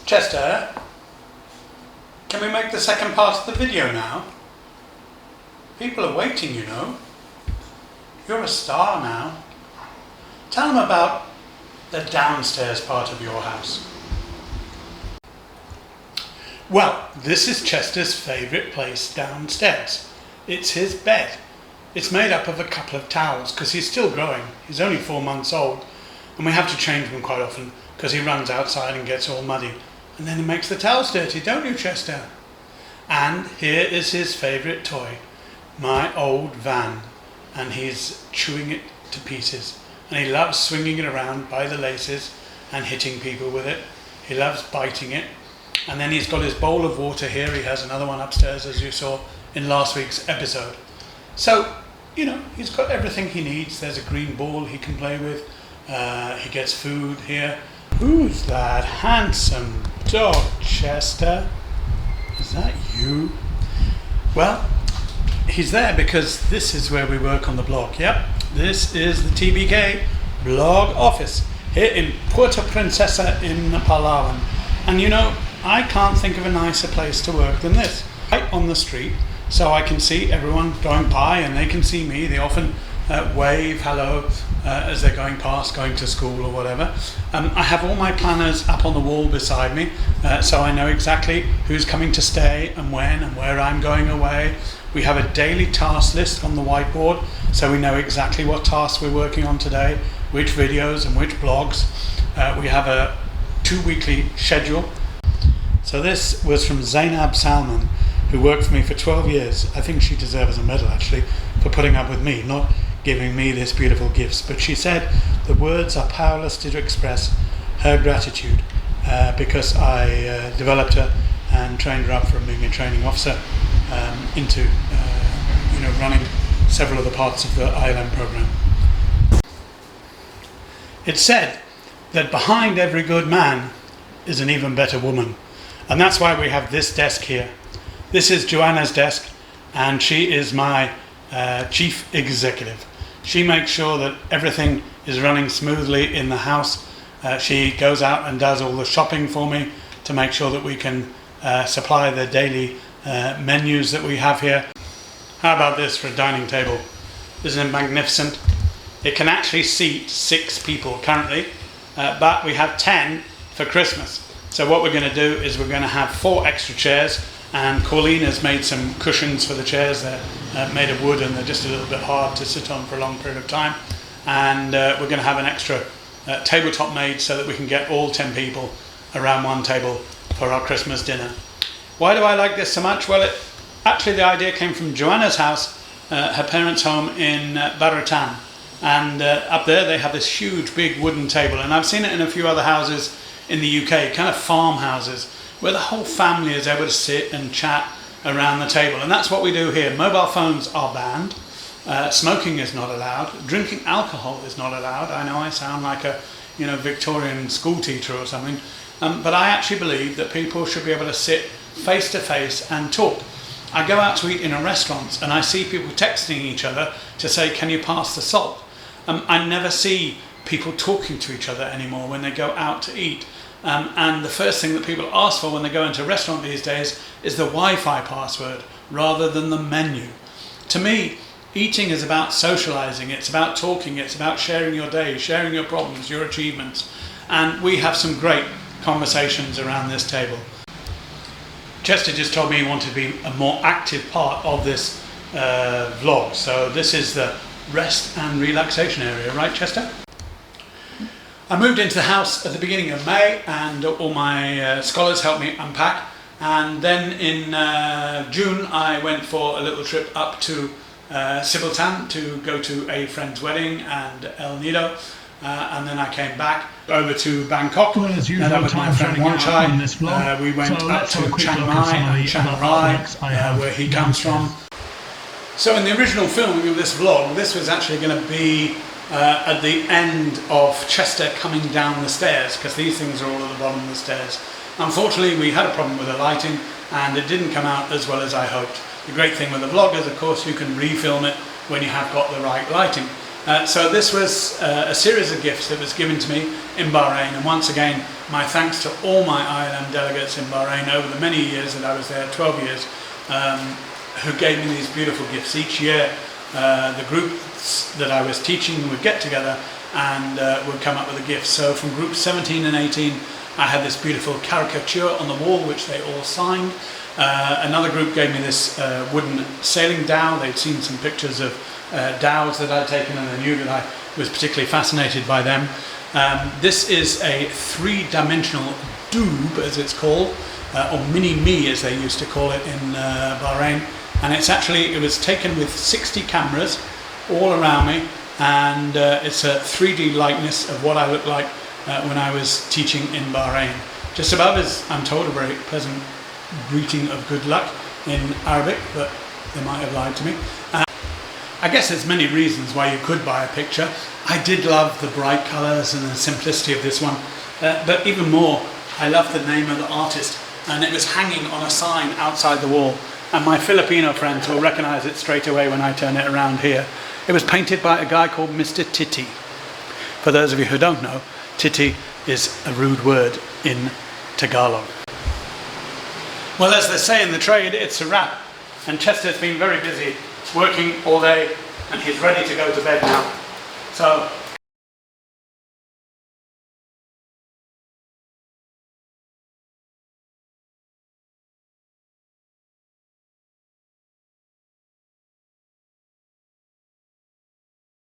Chester, can we make the second part of the video now? People are waiting, you know. You're a star now. Tell them about the downstairs part of your house. Well, this is Chester's favourite place downstairs. It's his bed. It's made up of a couple of towels because he's still growing. He's only 4 months old and we have to change them quite often because he runs outside and gets all muddy. And then he makes the towels dirty, don't you, Chester? And here is his favourite toy, my old van. And he's chewing it to pieces. And he loves swinging it around by the laces and hitting people with it. He loves biting it. And then he's got his bowl of water here. He has another one upstairs, as you saw in last week's episode. So, you know, he's got everything he needs. There's a green ball he can play with. He gets food here. Who's that handsome dog, Chester? Is that you? Well, he's there because this is where we work on the blog. Yep, this is the TBK blog office here in Puerto Princesa in Palawan. And you know, I can't think of a nicer place to work than this. Right on the street, so I can see everyone going by and they can see me. They often wave hello as they're going past, going to school or whatever. I have all my planners up on the wall beside me, so I know exactly who's coming to stay and when and where I'm going away. We have a daily task list on the whiteboard, so we know exactly what tasks we're working on today, which videos and which blogs. We have a 2-weekly schedule. So this was from Zainab Salman, who worked for me for 12 years. I think she deserves a medal actually for putting up with me, not giving me these beautiful gifts. But she said the words are powerless to express her gratitude because I developed her and trained her up from being a training officer into running several of the parts of the ILM program. It's said that behind every good man is an even better woman. And that's why we have this desk here. This is Joanna's desk, and she is my chief executive. She makes sure that everything is running smoothly in the house. She goes out and does all the shopping for me to make sure that we can supply the daily menus that we have here. How about this for a dining table? Isn't it magnificent? It can actually seat 6 people currently, but we have 10 for Christmas. So what we're going to do is we're going to have 4 extra chairs, and Pauline has made some cushions for the chairs. They're made of wood and they're just a little bit hard to sit on for a long period of time. And we're going to have an extra tabletop made so that we can get all 10 people around one table for our Christmas dinner. Why do I like this so much? Well, actually the idea came from Joanna's house, her parents' home in Barutan. And up there they have this huge big wooden table, and I've seen it in a few other houses in the UK, kind of farmhouses, where the whole family is able to sit and chat around the table. And that's what we do here. Mobile phones are banned. Smoking is not allowed. Drinking alcohol is not allowed. I know I sound like a Victorian school teacher or something, but I actually believe that people should be able to sit face to face and talk. I go out to eat in a restaurant and I see people texting each other to say, can you pass the salt? I never see people talking to each other anymore when they go out to eat. And the first thing that people ask for when they go into a restaurant these days is the Wi-Fi password rather than the menu. To me, eating is about socializing, it's about talking, it's about sharing your day, sharing your problems, your achievements. And we have some great conversations around this table. Chester just told me he wanted to be a more active part of this vlog. So this is the rest and relaxation area, right, Chester? I moved into the house at the beginning of May, and all my scholars helped me unpack. And then in June I went for a little trip up to Sibiltan to go to a friend's wedding and El Nido. And then I came back over to Bangkok, well, as usual, with my friend Wanchai. We went up to Chiang Mai and Chiang Rai, where he comes from. So in the original filming of this vlog, this was actually going to be at the end of Chester coming down the stairs, because these things are all at the bottom of the stairs. Unfortunately, we had a problem with the lighting and it didn't come out as well as I hoped. The great thing with the vlog is, of course, you can refilm it when you have got the right lighting. So this was a series of gifts that was given to me in Bahrain, and once again my thanks to all my ILM delegates in Bahrain over the many years that I was there, 12 years, who gave me these beautiful gifts. Each year the groups that I was teaching would get together and would come up with a gift. So from groups 17 and 18 I had this beautiful caricature on the wall which they all signed. Another group gave me this wooden sailing dhow. They'd seen some pictures of dhows that I'd taken and I knew that I was particularly fascinated by them. This is a three-dimensional doob, as it's called, or mini-me as they used to call it in Bahrain, and it was taken with 60 cameras all around me, and it's a 3D likeness of what I looked like when I was teaching in Bahrain. Just above is, I'm told, a very pleasant greeting of good luck in Arabic, but they might have lied to me. I guess there's many reasons why you could buy a picture. I did love the bright colours and the simplicity of this one, but even more, I love the name of the artist, and it was hanging on a sign outside the wall, and my Filipino friends will recognise it straight away when I turn it around here. It was painted by a guy called Mr. Titi. For those of you who don't know, Titi is a rude word in Tagalog. Well, as they say in the trade, it's a wrap, and Chester's been very busy working all day and he's ready to go to bed now. So